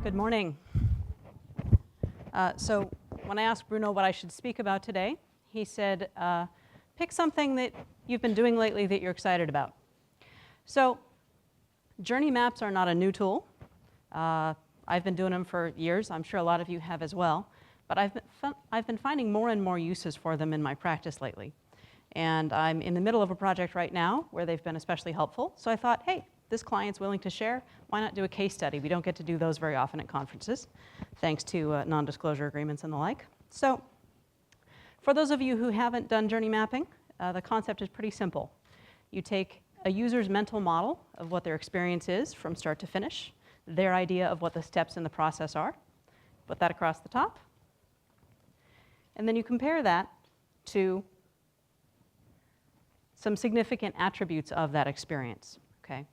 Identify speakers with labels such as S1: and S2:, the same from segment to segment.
S1: Good morning. So when I asked Bruno what I should speak about today, he said, pick something that you've been doing lately that you're excited about. So journey maps are not a new tool. I've been doing them for years. I'm sure a lot of you have as well. But I've been finding more and more uses for them in my practice lately. And I'm in the middle of a project right now where they've been especially helpful. So I thought, hey, this client's willing to share. Why not do a case study? We don't get to do those very often at conferences, thanks to non-disclosure agreements and the like. So for those of you who haven't done journey mapping, the concept is pretty simple. You take a user's mental model of what their experience is from start to finish, their idea of what the steps in the process are, put that across the top, and then you compare that to some significant attributes of that experience, okay?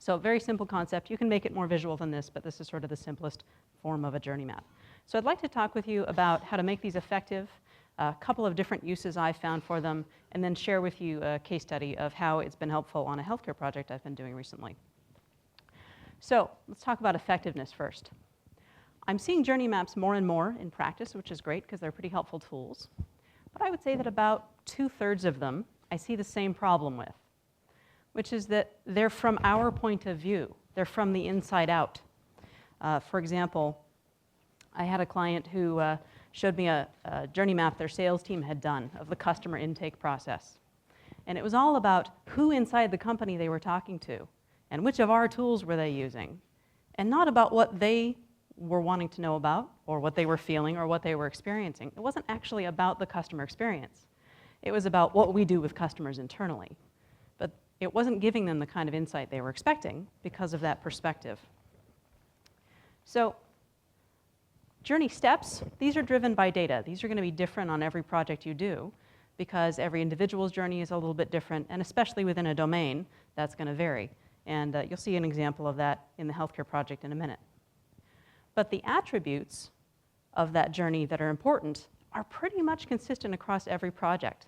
S1: So very simple concept. You can make it more visual than this, but this is sort of the simplest form of a journey map. So I'd like to talk with you about how to make these effective, a couple of different uses I've found for them, and then share with you a case study of how it's been helpful on a healthcare project I've been doing recently. So let's talk about effectiveness first. I'm seeing journey maps more and more in practice, which is great because they're pretty helpful tools. But I would say that about 2/3 of them I see the same problem with, which is that they're from our point of view. They're from the inside out. For example, I had a client who showed me a journey map their sales team had done of the customer intake process. And it was all about who inside the company they were talking to and which of our tools were they using, and not about what they were wanting to know about or what they were feeling or what they were experiencing. It wasn't actually about the customer experience. It was about what we do with customers internally. But it wasn't giving them the kind of insight they were expecting because of that perspective. So journey steps, these are driven by data. These are going to be different on every project you do because every individual's journey is a little bit different, and especially within a domain, that's going to vary. And you'll see an example of that in the healthcare project in a minute. But the attributes of that journey that are important are pretty much consistent across every project.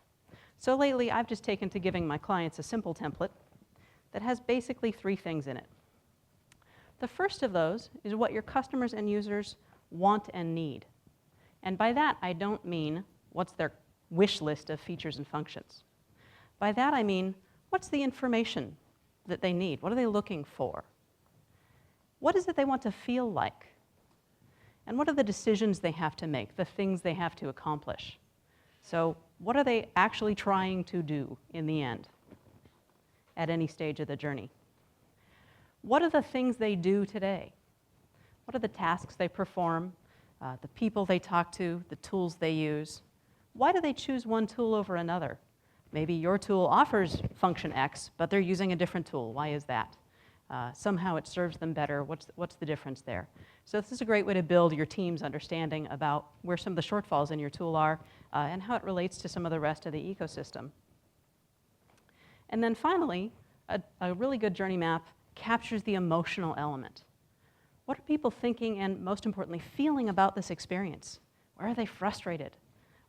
S1: So lately, I've just taken to giving my clients a simple template that has basically 3 things in it. The first of those is what your customers and users want and need. And by that, I don't mean what's their wish list of features and functions. By that, I mean what's the information that they need? What are they looking for? What is it they want to feel like? And what are the decisions they have to make, the things they have to accomplish? So what are they actually trying to do in the end at any stage of the journey? What are the things they do today? What are the tasks they perform, the people they talk to, the tools they use? Why do they choose one tool over another? Maybe your tool offers function X, but they're using a different tool. Why is that? Somehow it serves them better. What's the difference there? So this is a great way to build your team's understanding about where some of the shortfalls in your tool are and how it relates to some of the rest of the ecosystem. And then finally, a really good journey map captures the emotional element. What are people thinking and, most importantly, feeling about this experience? Where are they frustrated?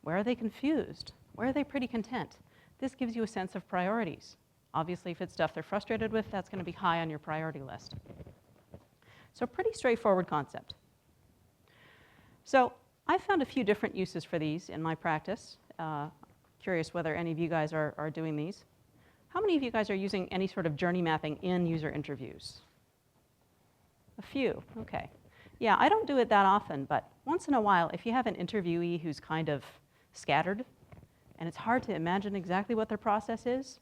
S1: Where are they confused? Where are they pretty content? This gives you a sense of priorities. Obviously, if it's stuff they're frustrated with, that's going to be high on your priority list. So pretty straightforward concept. So I've found a few different uses for these in my practice. Curious whether any of you guys are doing these. How many of you guys are using any sort of journey mapping in user interviews? A few, okay. Yeah, I don't do it that often, but once in a while, if you have an interviewee who's kind of scattered, and it's hard to imagine exactly what their process is,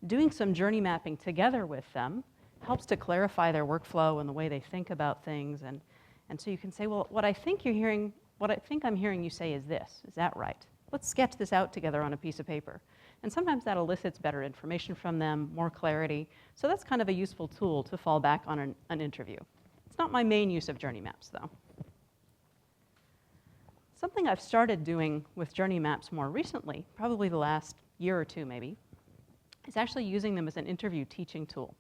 S1: doing some journey mapping together with them helps to clarify their workflow and the way they think about things. And so you can say, well, what I think I'm hearing you say is this. Is that right? Let's sketch this out together on a piece of paper. And sometimes that elicits better information from them, more clarity. So that's kind of a useful tool to fall back on an interview. It's not my main use of journey maps, though. Something I've started doing with journey maps more recently, probably the last year or two maybe, is actually using them as an interview teaching tool.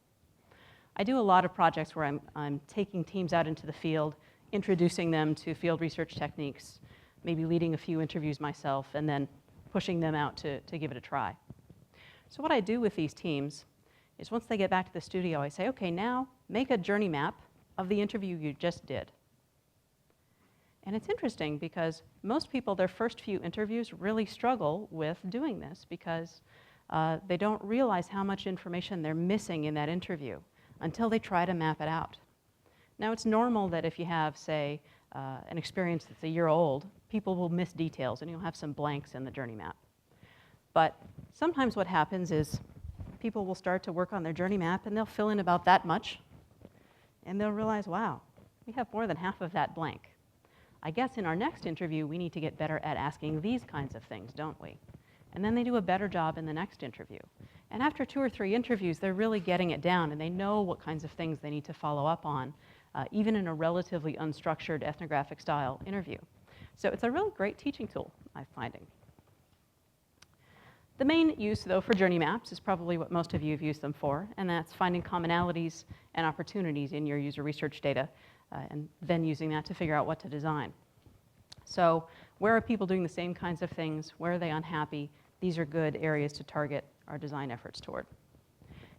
S1: I do a lot of projects where I'm taking teams out into the field, introducing them to field research techniques, maybe leading a few interviews myself, and then pushing them out to give it a try. So what I do with these teams is once they get back to the studio, I say, okay, now make a journey map of the interview you just did. And it's interesting because most people, their first few interviews really struggle with doing this because they don't realize how much information they're missing in that interview until they try to map it out. Now, it's normal that if you have, say, an experience that's a year old, people will miss details and you'll have some blanks in the journey map. But sometimes what happens is people will start to work on their journey map and they'll fill in about that much and they'll realize, wow, we have more than half of that blank. I guess in our next interview, we need to get better at asking these kinds of things, don't we? And then they do a better job in the next interview. And after 2 or 3 interviews, they're really getting it down and they know what kinds of things they need to follow up on, even in a relatively unstructured ethnographic style interview. So it's a really great teaching tool, I'm finding. The main use, though, for journey maps is probably what most of you have used them for, and that's finding commonalities and opportunities in your user research data, and then using that to figure out what to design. So where are people doing the same kinds of things? Where are they unhappy? These are good areas to target our design efforts toward.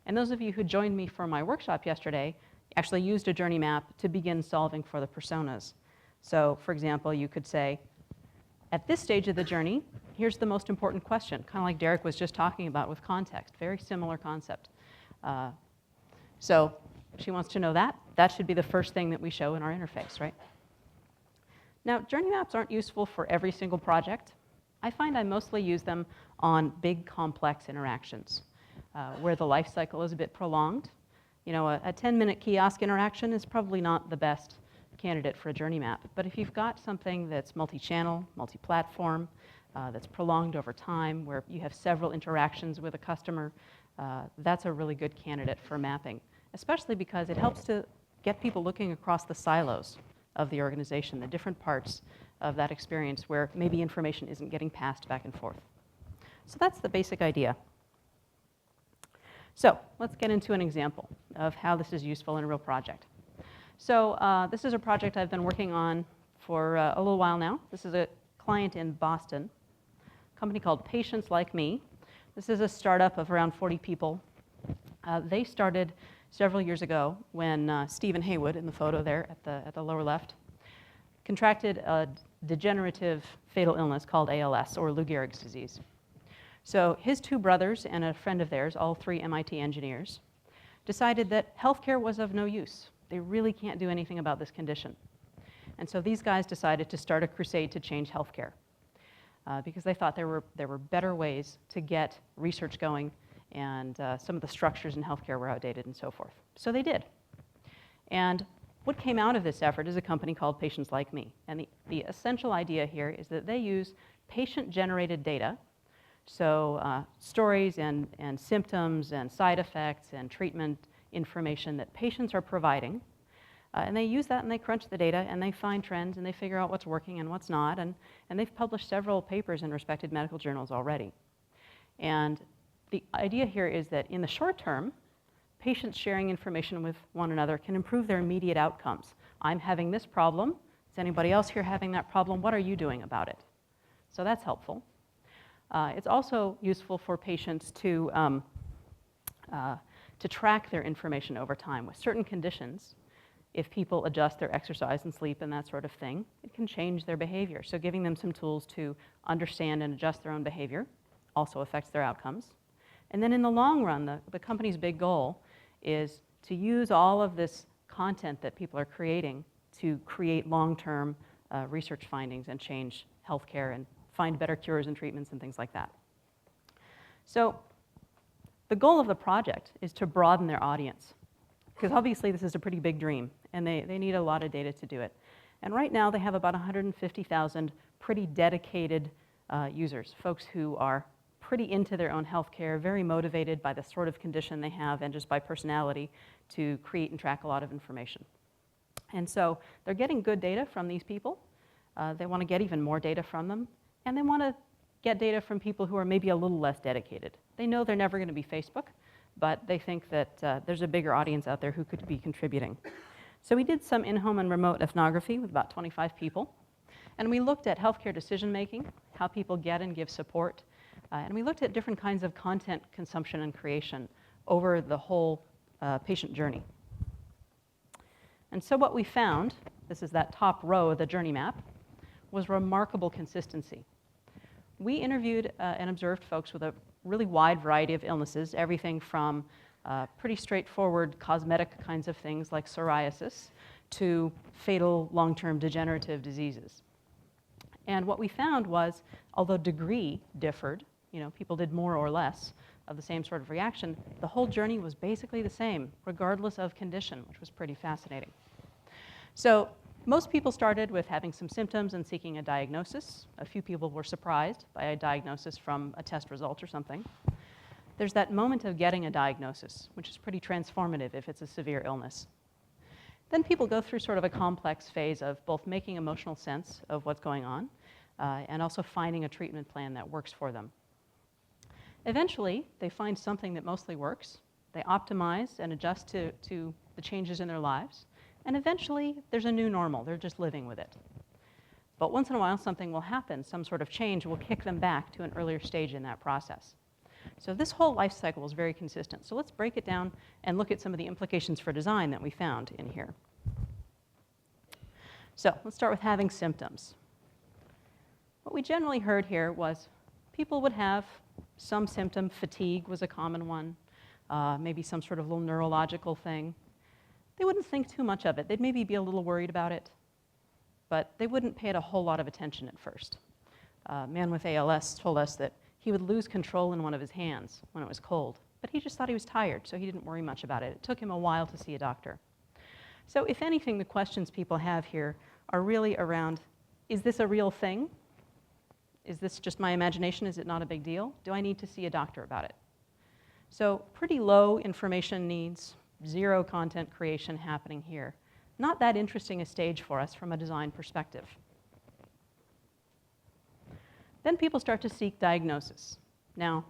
S1: And those of you who joined me for my workshop yesterday actually used a journey map to begin solving for the personas. So for example, you could say, at this stage of the journey, here's the most important question, kind of like Derek was just talking about with context, very similar concept. So she wants to know that. That should be the first thing that we show in our interface, right? Now, journey maps aren't useful for every single project. I find I mostly use them on big, complex interactions where the life cycle is a bit prolonged. You know, a 10-minute kiosk interaction is probably not the best candidate for a journey map. But if you've got something that's multi-channel, multi-platform, that's prolonged over time, where you have several interactions with a customer, that's a really good candidate for mapping, especially because it helps to get people looking across the silos of the organization, the different parts of that experience where maybe information isn't getting passed back and forth. So that's the basic idea. So let's get into an example of how this is useful in a real project. So this is a project I've been working on for a little while now. This is a client in Boston, a company called Patientslikeme. This is a startup of around 40 people. They started several years ago when Stephen Haywood, in the photo there at the lower left, contracted a degenerative fatal illness called ALS, or Lou Gehrig's disease. So his 2 brothers and a friend of theirs, all 3 MIT engineers, decided that healthcare was of no use. They really can't do anything about this condition. And so these guys decided to start a crusade to change healthcare because they thought there were better ways to get research going, and some of the structures in healthcare were outdated and so forth. So they did. And what came out of this effort is a company called Patientslikeme. And the essential idea here is that they use patient-generated data, so stories and symptoms and side effects and treatment information that patients are providing. And they use that and they crunch the data and they find trends and they figure out what's working and what's not. And they've published several papers in respected medical journals already. And the idea here is that in the short term, patients sharing information with one another can improve their immediate outcomes. I'm having this problem. Is anybody else here having that problem? What are you doing about it? So that's helpful. It's also useful for patients to track their information over time. With certain conditions, if people adjust their exercise and sleep and that sort of thing, it can change their behavior. So giving them some tools to understand and adjust their own behavior also affects their outcomes. And then in the long run, the company's big goal is to use all of this content that people are creating to create long-term research findings and change healthcare and find better cures and treatments and things like that. So the goal of the project is to broaden their audience, because obviously this is a pretty big dream, and they need a lot of data to do it. And right now they have about 150,000 pretty dedicated users, folks who are pretty into their own healthcare, very motivated by the sort of condition they have and just by personality to create and track a lot of information. And so they're getting good data from these people. They want to get even more data from them, and they want to get data from people who are maybe a little less dedicated. They know they're never going to be Facebook, but they think that there's a bigger audience out there who could be contributing. So we did some in-home and remote ethnography with about 25 people, and we looked at healthcare decision-making, how people get and give support, and we looked at different kinds of content consumption and creation over the whole patient journey. And so what we found, this is that top row of the journey map, was remarkable consistency. We interviewed and observed folks with a really wide variety of illnesses, everything from pretty straightforward cosmetic kinds of things like psoriasis to fatal long-term degenerative diseases. And what we found was, although degree differed, people did more or less of the same sort of reaction, the whole journey was basically the same, regardless of condition, which was pretty fascinating. So most people started with having some symptoms and seeking a diagnosis. A few people were surprised by a diagnosis from a test result or something. There's that moment of getting a diagnosis, which is pretty transformative if it's a severe illness. Then people go through sort of a complex phase of both making emotional sense of what's going on and also finding a treatment plan that works for them. Eventually, they find something that mostly works. They optimize and adjust to the changes in their lives. And eventually, there's a new normal. They're just living with it. But once in a while, something will happen. Some sort of change will kick them back to an earlier stage in that process. So this whole life cycle is very consistent. So let's break it down and look at some of the implications for design that we found in here. So let's start with having symptoms. What we generally heard here was people would have some symptom. Fatigue was a common one, maybe some sort of little neurological thing. They wouldn't think too much of it. They'd maybe be a little worried about it, but they wouldn't pay it a whole lot of attention at first. A man with ALS told us that he would lose control in one of his hands when it was cold, but he just thought he was tired, so he didn't worry much about it. It took him a while to see a doctor. So if anything, the questions people have here are really around, is this a real thing? Is this just my imagination? Is it not a big deal? Do I need to see a doctor about it? So pretty low information needs, zero content creation happening here. Not that interesting a stage for us from a design perspective. Then people start to seek diagnosis. Now,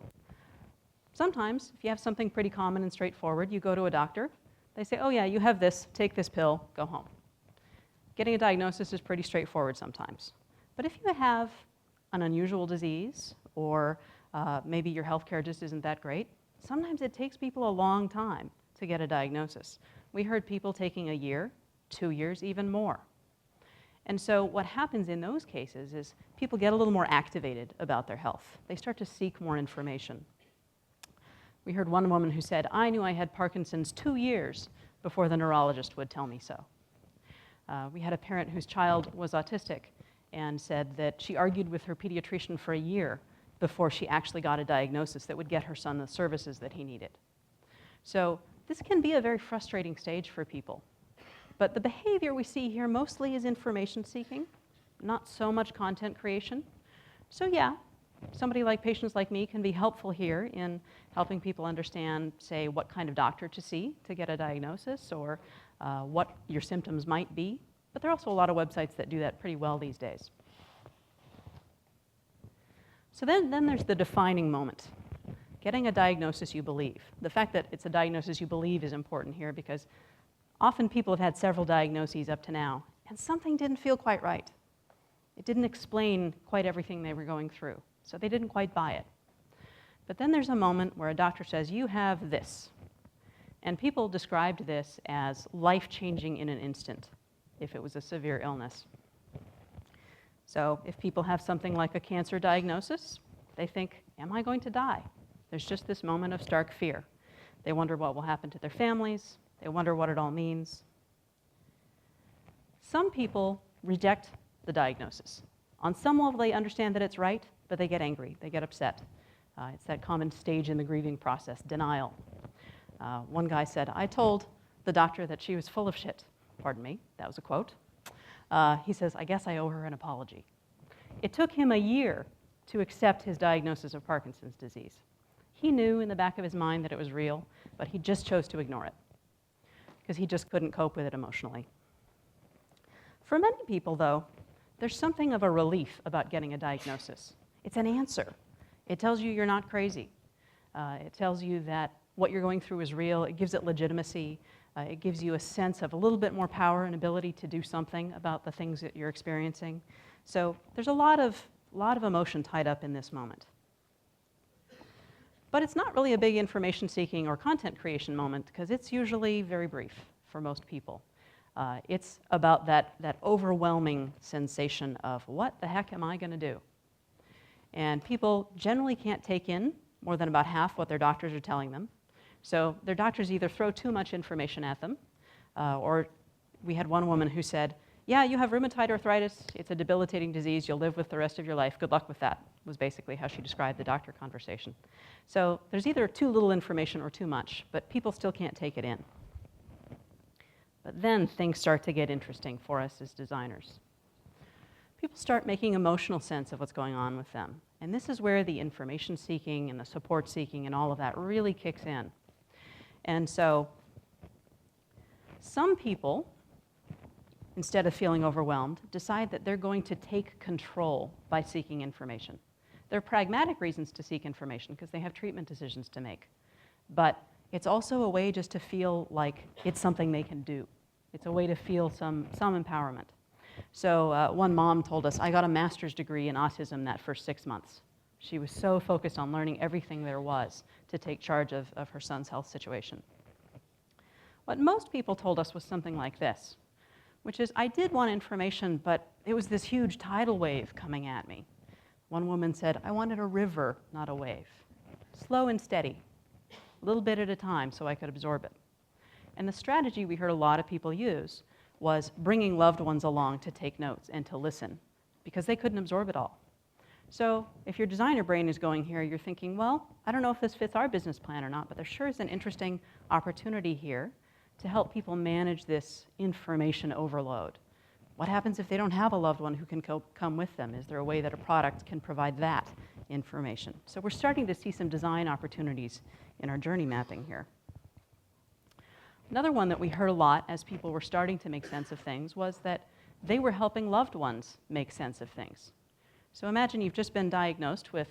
S1: sometimes if you have something pretty common and straightforward, you go to a doctor. They say, oh yeah, you have this, take this pill, go home. Getting a diagnosis is pretty straightforward sometimes. But if you have an unusual disease or maybe your healthcare just isn't that great, sometimes it takes people a long time to get a diagnosis. We heard people taking a year, 2 years, even more. And so what happens in those cases is people get a little more activated about their health. They start to seek more information. We heard one woman who said, I knew I had Parkinson's 2 years before the neurologist would tell me so. We had a parent whose child was autistic and said that she argued with her pediatrician for a year before she actually got a diagnosis that would get her son the services that he needed. So this can be a very frustrating stage for people. But the behavior we see here mostly is information seeking, not so much content creation. So yeah, somebody like Patientslikeme can be helpful here in helping people understand, say, what kind of doctor to see to get a diagnosis or what your symptoms might be. But there are also a lot of websites that do that pretty well these days. So then there's the defining moment. Getting a diagnosis you believe. The fact that it's a diagnosis you believe is important here because often people have had several diagnoses up to now, and something didn't feel quite right. It didn't explain quite everything they were going through, so they didn't quite buy it. But then there's a moment where a doctor says, you have this. And people described this as life-changing in an instant, if it was a severe illness. So if people have something like a cancer diagnosis, they think, am I going to die? There's just this moment of stark fear. They wonder what will happen to their families. They wonder what it all means. Some people reject the diagnosis. On some level, they understand that it's right, but they get angry. They get upset. It's that common stage in the grieving process, denial. One guy said, I told the doctor that she was full of shit. Pardon me, that was a quote. He says, I guess I owe her an apology. It took him a year to accept his diagnosis of Parkinson's disease. He knew in the back of his mind that it was real, but he just chose to ignore it because he just couldn't cope with it emotionally. For many people, though, there's something of a relief about getting a diagnosis. It's an answer. It tells you you're not crazy. It tells you that what you're going through is real. It gives it legitimacy. It gives you a sense of a little bit more power and ability to do something about the things that you're experiencing. So there's a lot of emotion tied up in this moment. But it's not really a big information seeking or content creation moment because it's usually very brief for most people. It's about that overwhelming sensation of what the heck am I going to do? And people generally can't take in more than about half what their doctors are telling them. So their doctors either throw too much information at them, or we had one woman who said, yeah, you have rheumatoid arthritis, it's a debilitating disease, you'll live with the rest of your life, good luck with that, was basically how she described the doctor conversation. So there's either too little information or too much, but people still can't take it in. But then things start to get interesting for us as designers. People start making emotional sense of what's going on with them. And this is where the information seeking and the support seeking and all of that really kicks in. And so some people, instead of feeling overwhelmed, decide that they're going to take control by seeking information. There are pragmatic reasons to seek information because they have treatment decisions to make. But it's also a way just to feel like it's something they can do. It's a way to feel some empowerment. So one mom told us, I got a master's degree in autism that first 6 months. She was so focused on learning everything there was to take charge of her son's health situation. What most people told us was something like this, which is, I did want information, but it was this huge tidal wave coming at me. One woman said, I wanted a river, not a wave. Slow and steady, a little bit at a time so I could absorb it. And the strategy we heard a lot of people use was bringing loved ones along to take notes and to listen, because they couldn't absorb it all. So if your designer brain is going here, you're thinking, well, I don't know if this fits our business plan or not, but there sure is an interesting opportunity here to help people manage this information overload. What happens if they don't have a loved one who can come with them? Is there a way that a product can provide that information? So we're starting to see some design opportunities in our journey mapping here. Another one that we heard a lot as people were starting to make sense of things was that they were helping loved ones make sense of things. So imagine you've just been diagnosed with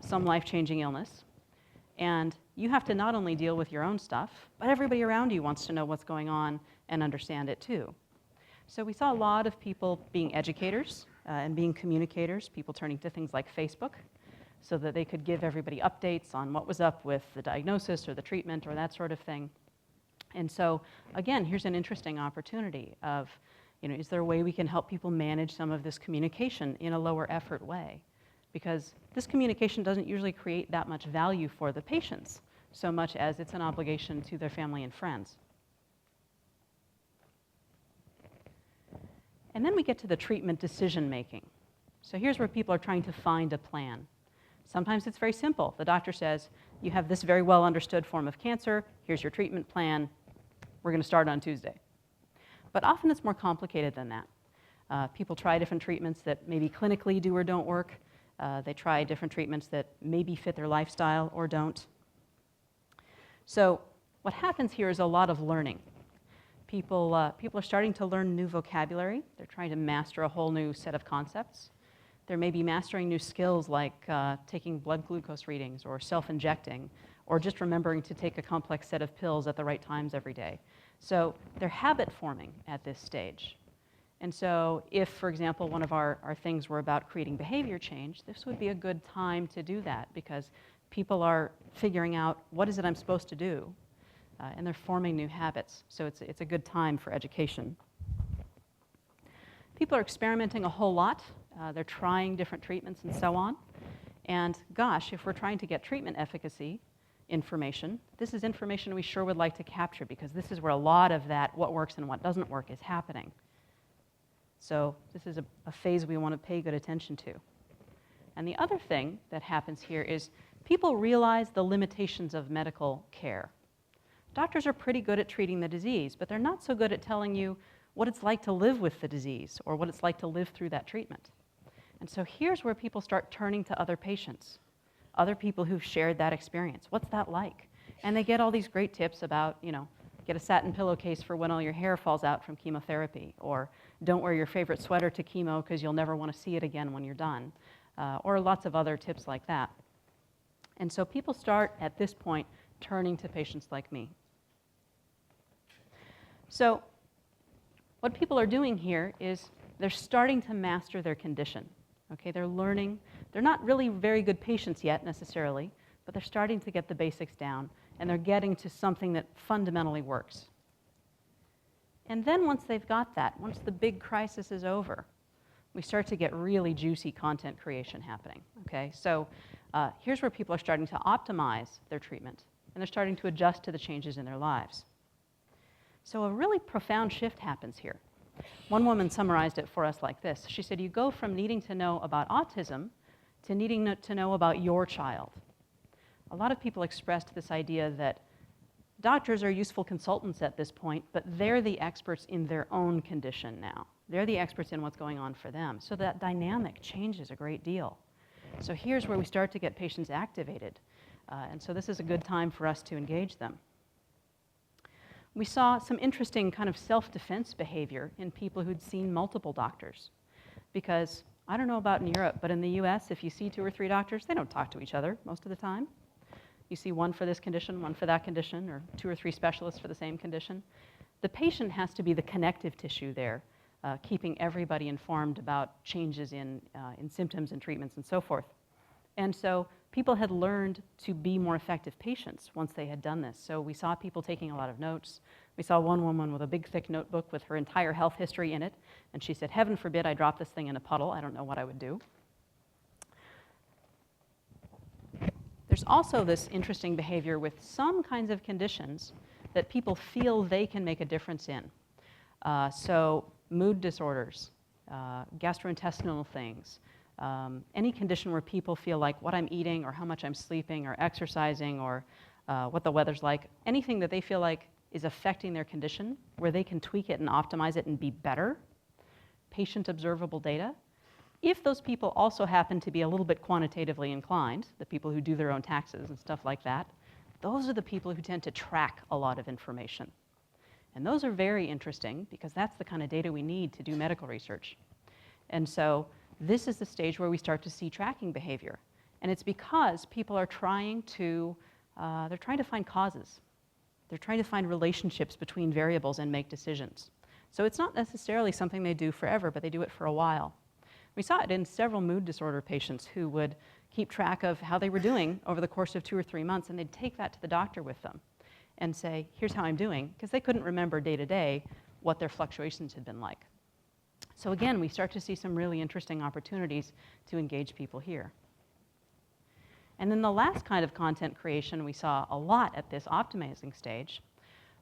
S1: some life-changing illness, and you have to not only deal with your own stuff, but everybody around you wants to know what's going on and understand it too. So we saw a lot of people being educators and being communicators, people turning to things like Facebook so that they could give everybody updates on what was up with the diagnosis or the treatment or that sort of thing. And so, again, here's an interesting opportunity of, is there a way we can help people manage some of this communication in a lower effort way? Because this communication doesn't usually create that much value for the patients, so much as it's an obligation to their family and friends. And then we get to the treatment decision making. So here's where people are trying to find a plan. Sometimes it's very simple. The doctor says, you have this very well understood form of cancer, here's your treatment plan, we're going to start on Tuesday. But often it's more complicated than that. People try different treatments that maybe clinically do or don't work. They try different treatments that maybe fit their lifestyle or don't. So what happens here is a lot of learning. People are starting to learn new vocabulary. They're trying to master a whole new set of concepts. They're maybe mastering new skills like taking blood glucose readings or self-injecting or just remembering to take a complex set of pills at the right times every day. So they're habit forming at this stage. And so if, for example, one of our things were about creating behavior change, this would be a good time to do that because people are figuring out what is it I'm supposed to do, and they're forming new habits. So it's a good time for education. People are experimenting a whole lot. They're trying different treatments and so on. And gosh, if we're trying to get treatment efficacy information, this is information we sure would like to capture because this is where a lot of that, what works and what doesn't work, is happening. So this is a phase we want to pay good attention to. And the other thing that happens here is people realize the limitations of medical care. Doctors are pretty good at treating the disease, but they're not so good at telling you what it's like to live with the disease or what it's like to live through that treatment. And so here's where people start turning to other patients, other people who've shared that experience. What's that like? And they get all these great tips about, get a satin pillowcase for when all your hair falls out from chemotherapy, or don't wear your favorite sweater to chemo because you'll never want to see it again when you're done, or lots of other tips like that. And so people start, at this point, turning to patients like me. So what people are doing here is they're starting to master their condition. Okay, they're learning. They're not really very good patients yet necessarily, but they're starting to get the basics down, and they're getting to something that fundamentally works. And then once they've got that, once the big crisis is over, we start to get really juicy content creation happening, okay? So here's where people are starting to optimize their treatment, and they're starting to adjust to the changes in their lives. So a really profound shift happens here. One woman summarized it for us like this. She said, you go from needing to know about autism to needing to know about your child. A lot of people expressed this idea that doctors are useful consultants at this point, but they're the experts in their own condition now. They're the experts in what's going on for them. So that dynamic changes a great deal. So here's where we start to get patients activated. And so this is a good time for us to engage them. We saw some interesting kind of self-defense behavior in people who'd seen multiple doctors. Because I don't know about in Europe, but in the US, if you see 2 or 3 doctors, they don't talk to each other most of the time. You see one for this condition, one for that condition, or 2 or 3 specialists for the same condition. The patient has to be the connective tissue there, keeping everybody informed about changes in symptoms and treatments and so forth. And so people had learned to be more effective patients once they had done this. So we saw people taking a lot of notes. We saw one woman with a big, thick notebook with her entire health history in it. And she said, heaven forbid I drop this thing in a puddle. I don't know what I would do. There's also this interesting behavior with some kinds of conditions that people feel they can make a difference in. So mood disorders, gastrointestinal things, any condition where people feel like what I'm eating or how much I'm sleeping or exercising or what the weather's like, anything that they feel like is affecting their condition, where they can tweak it and optimize it and be better, patient observable data. If those people also happen to be a little bit quantitatively inclined, the people who do their own taxes and stuff like that, those are the people who tend to track a lot of information. And those are very interesting because that's the kind of data we need to do medical research. And so this is the stage where we start to see tracking behavior. And it's because people are trying to find causes. They're trying to find relationships between variables and make decisions. So it's not necessarily something they do forever, but they do it for a while. We saw it in several mood disorder patients who would keep track of how they were doing over the course of 2 or 3 months, and they'd take that to the doctor with them and say, here's how I'm doing, because they couldn't remember day to day what their fluctuations had been like. So again, we start to see some really interesting opportunities to engage people here. And then the last kind of content creation we saw a lot at this optimizing stage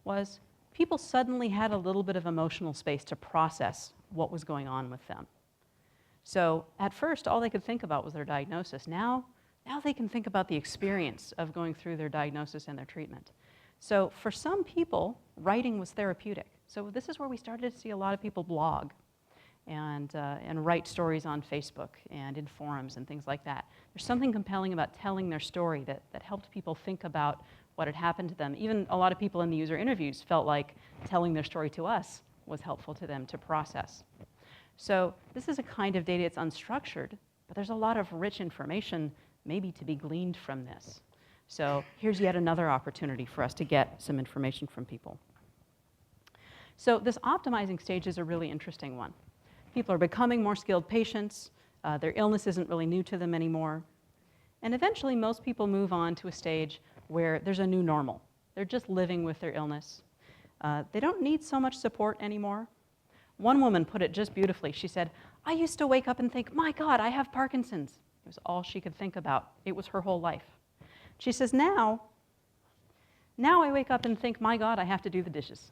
S1: was people suddenly had a little bit of emotional space to process what was going on with them. So at first, all they could think about was their diagnosis. Now they can think about the experience of going through their diagnosis and their treatment. So for some people, writing was therapeutic. So this is where we started to see a lot of people blog and write stories on Facebook and in forums and things like that. There's something compelling about telling their story that helped people think about what had happened to them. Even a lot of people in the user interviews felt like telling their story to us was helpful to them to process. So this is a kind of data, it's unstructured, but there's a lot of rich information maybe to be gleaned from this. So here's yet another opportunity for us to get some information from people. So this optimizing stage is a really interesting one. People are becoming more skilled patients. Their illness isn't really new to them anymore. And eventually, most people move on to a stage where there's a new normal. They're just living with their illness. They don't need so much support anymore. One woman put it just beautifully. She said, I used to wake up and think, my God, I have Parkinson's. It was all she could think about. It was her whole life. She says, now I wake up and think, my God, I have to do the dishes.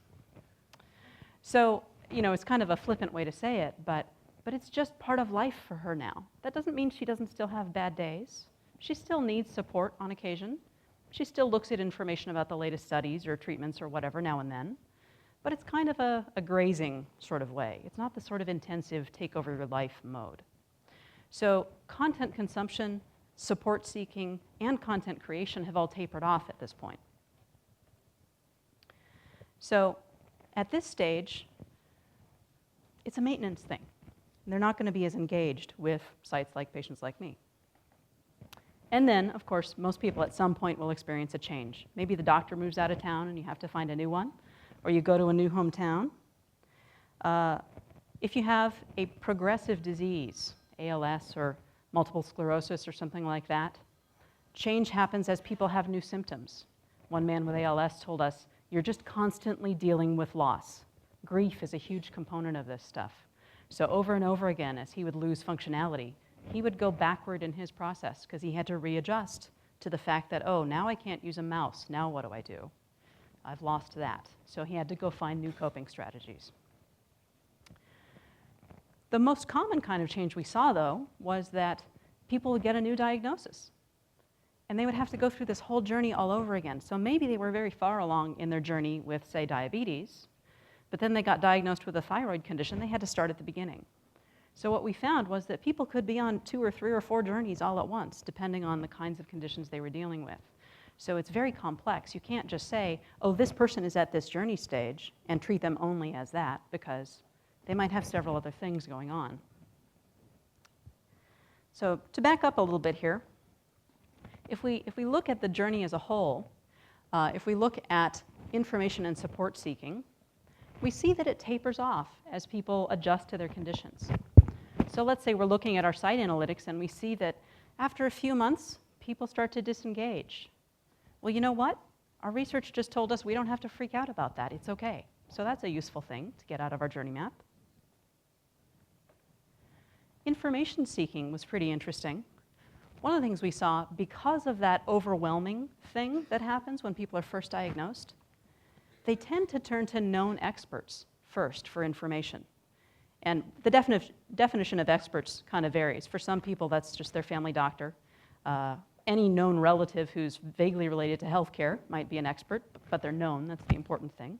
S1: So, it's kind of a flippant way to say it, but it's just part of life for her now. That doesn't mean she doesn't still have bad days. She still needs support on occasion. She still looks at information about the latest studies or treatments or whatever now and then. But it's kind of a grazing sort of way. It's not the sort of intensive take over your life mode. So content consumption, support seeking, and content creation have all tapered off at this point. So at this stage, it's a maintenance thing. They're not going to be as engaged with sites like Patientslikeme. And then, of course, most people at some point will experience a change. Maybe the doctor moves out of town and you have to find a new one, or you go to a new hometown. If you have a progressive disease, ALS or multiple sclerosis or something like that, change happens as people have new symptoms. One man with ALS told us, you're just constantly dealing with loss. Grief is a huge component of this stuff. So over and over again, as he would lose functionality, he would go backward in his process because he had to readjust to the fact that, oh, now I can't use a mouse. Now what do I do? I've lost that. So he had to go find new coping strategies. The most common kind of change we saw, though, was that people would get a new diagnosis. And they would have to go through this whole journey all over again. So maybe they were very far along in their journey with, say, diabetes, but then they got diagnosed with a thyroid condition. They had to start at the beginning. So what we found was that people could be on 2 or 3 or 4 journeys all at once, depending on the kinds of conditions they were dealing with. So it's very complex. You can't just say, oh, this person is at this journey stage and treat them only as that, because they might have several other things going on. So to back up a little bit here, if we look at the journey as a whole, if we look at information and support seeking, we see that it tapers off as people adjust to their conditions. So let's say we're looking at our site analytics and we see that after a few months, people start to disengage. Well, you know what? Our research just told us we don't have to freak out about that. It's okay. So that's a useful thing to get out of our journey map. Information seeking was pretty interesting. One of the things we saw, because of that overwhelming thing that happens when people are first diagnosed, they tend to turn to known experts first for information. And the definition of experts kind of varies. For some people, that's just their family doctor. Any known relative who's vaguely related to healthcare might be an expert, but they're known. That's the important thing.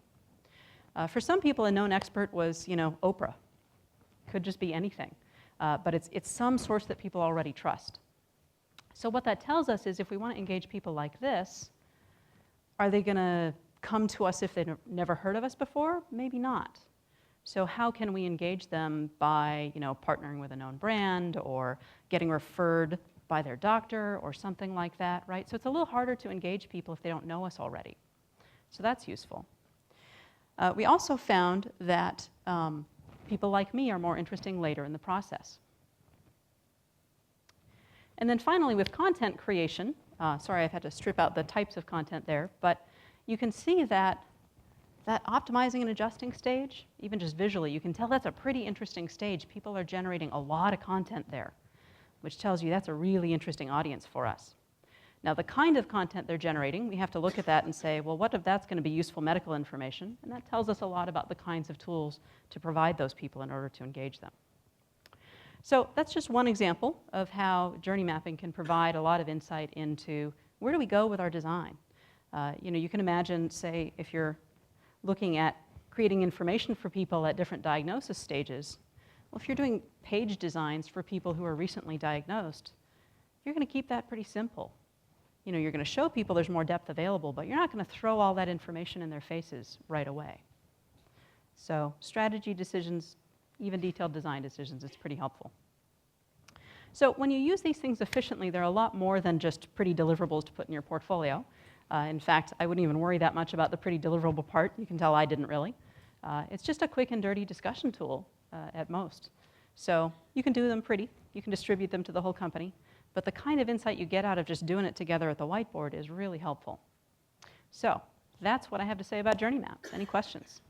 S1: For some people, a known expert was, Oprah. Could just be anything. But it's some source that people already trust. So what that tells us is if we want to engage people like this, are they going to come to us if they've never heard of us before? Maybe not. So how can we engage them by, partnering with a known brand or getting referred by their doctor or something like that, right? So it's a little harder to engage people if they don't know us already. So that's useful. We also found that people like me are more interesting later in the process. And then finally, with content creation, sorry, I've had to strip out the types of content there, but you can see that optimizing and adjusting stage, even just visually, you can tell that's a pretty interesting stage. People are generating a lot of content there, which tells you that's a really interesting audience for us. Now, the kind of content they're generating, we have to look at that and say, well, what if that's going to be useful medical information? And that tells us a lot about the kinds of tools to provide those people in order to engage them. So that's just one example of how journey mapping can provide a lot of insight into where do we go with our design. You can imagine, say, if you're looking at creating information for people at different diagnosis stages, well, if you're doing page designs for people who are recently diagnosed, you're going to keep that pretty simple. You're going to show people there's more depth available, but you're not going to throw all that information in their faces right away. So strategy decisions, even detailed design decisions, it's pretty helpful. So when you use these things efficiently, they're a lot more than just pretty deliverables to put in your portfolio. In fact, I wouldn't even worry that much about the pretty deliverable part. You can tell I didn't really. It's just a quick and dirty discussion tool at most. So you can do them pretty. You can distribute them to the whole company. But the kind of insight you get out of just doing it together at the whiteboard is really helpful. So that's what I have to say about journey maps. Any questions?